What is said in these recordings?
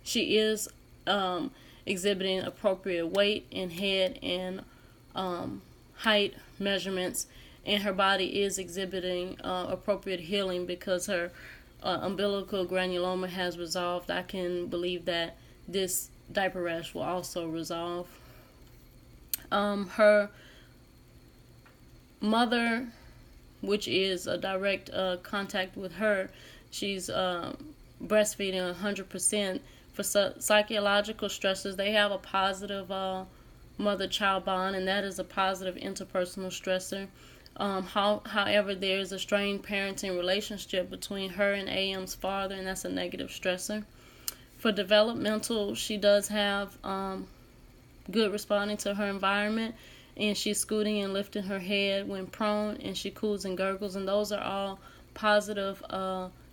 she is exhibiting appropriate weight and head and height measurements, and her body is exhibiting appropriate healing because her umbilical granuloma has resolved. I can believe that this diaper rash will also resolve. Her mother, which is a direct contact with her, she's breastfeeding 100%. For psychological stressors, they have a positive mother-child bond, and that is a positive interpersonal stressor. However, there is a strained parenting relationship between her and AM's father, and that's a negative stressor. For developmental, she does have good responding to her environment, and she's scooting and lifting her head when prone, and she coos and gurgles, and those are all positive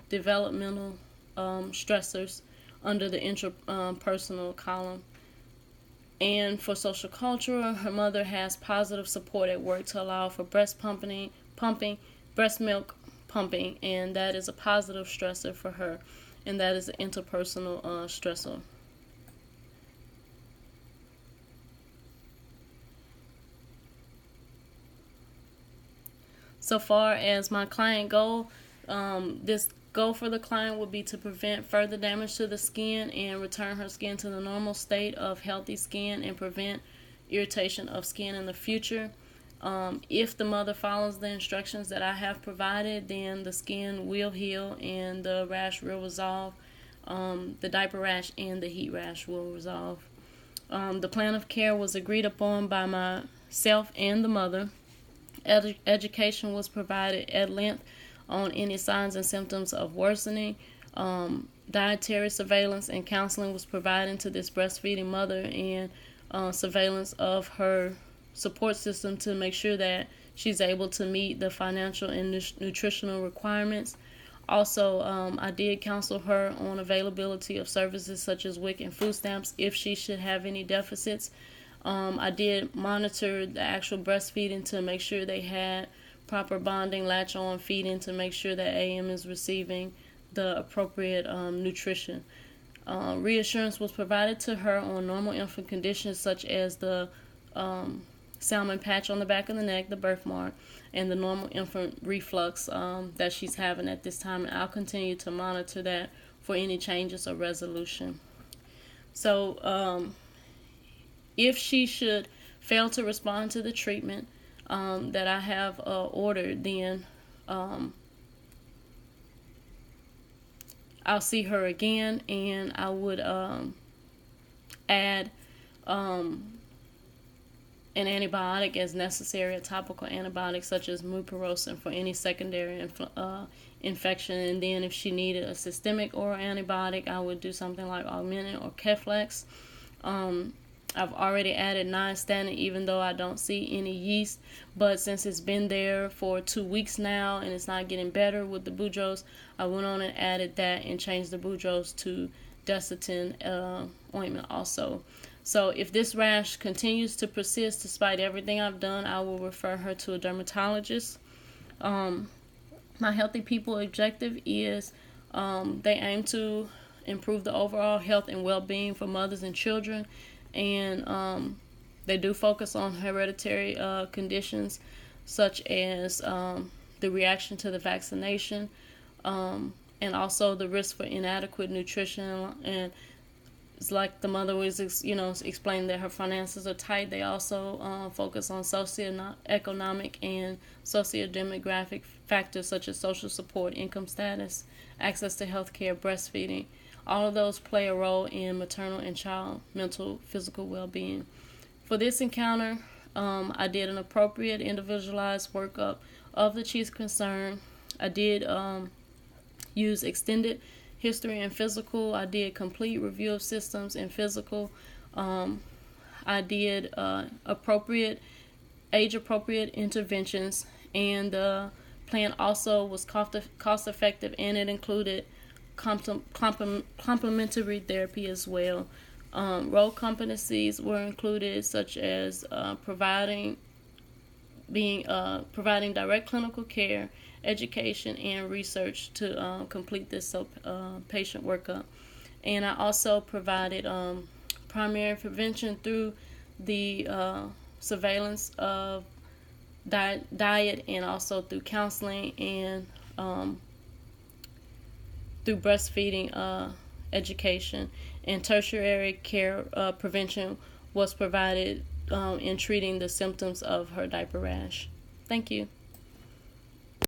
developmental stressors under the interpersonal column. And for social culture, her mother has positive support at work to allow for breast pumping, breast milk pumping, and that is a positive stressor for her, and that is an interpersonal stressor. So far as my client goal, this goal for the client would be to prevent further damage to the skin and return her skin to the normal state of healthy skin and prevent irritation of skin in the future. If the mother follows the instructions that I have provided, then the skin will heal and the rash will resolve. The diaper rash and the heat rash will resolve. The plan of care was agreed upon by myself and the mother. Education was provided at length on any signs and symptoms of worsening. Dietary surveillance and counseling was provided to this breastfeeding mother, and surveillance of her support system to make sure that she's able to meet the financial and nutritional requirements. Also, I did counsel her on availability of services such as WIC and food stamps if she should have any deficits. I did monitor the actual breastfeeding to make sure they had proper bonding, latch-on feeding to make sure that AM is receiving the appropriate nutrition. Reassurance was provided to her on normal infant conditions such as the salmon patch on the back of the neck, the birthmark, and the normal infant reflux that she's having at this time. And I'll continue to monitor that for any changes or resolution. So if she should fail to respond to the treatment that I have ordered, then I'll see her again, and I would add an antibiotic as necessary, a topical antibiotic such as mupirocin for any secondary infection. And then if she needed a systemic oral antibiotic, I would do something like Augmentin or Keflex. I've already added nystatin, even though I don't see any yeast. But since it's been there for 2 weeks now and it's not getting better with the Boudreaux, I went on and added that and changed the Boudreaux to Desitin ointment also. So if this rash continues to persist despite everything I've done, I will refer her to a dermatologist. My Healthy People objective is they aim to improve the overall health and well-being for mothers and children. And they do focus on hereditary conditions such as the reaction to the vaccination, and also the risk for inadequate nutrition. And it's like the mother was, explaining that her finances are tight. They also focus on socioeconomic and sociodemographic factors such as social support, income status, access to health care, breastfeeding. All of those play a role in maternal and child mental, physical well-being. For this encounter, I did an appropriate individualized workup of the chief's concern. I did use extended history and physical. I did complete review of systems and physical. I did age-appropriate interventions, and the plan also was cost-effective, and it included complementary therapy as well. Role competencies were included, such as providing direct clinical care, education, and research to complete this patient workup. And I also provided primary prevention through the surveillance of diet, and also through counseling, and through breastfeeding education. And tertiary care prevention was provided in treating the symptoms of her diaper rash. Thank you.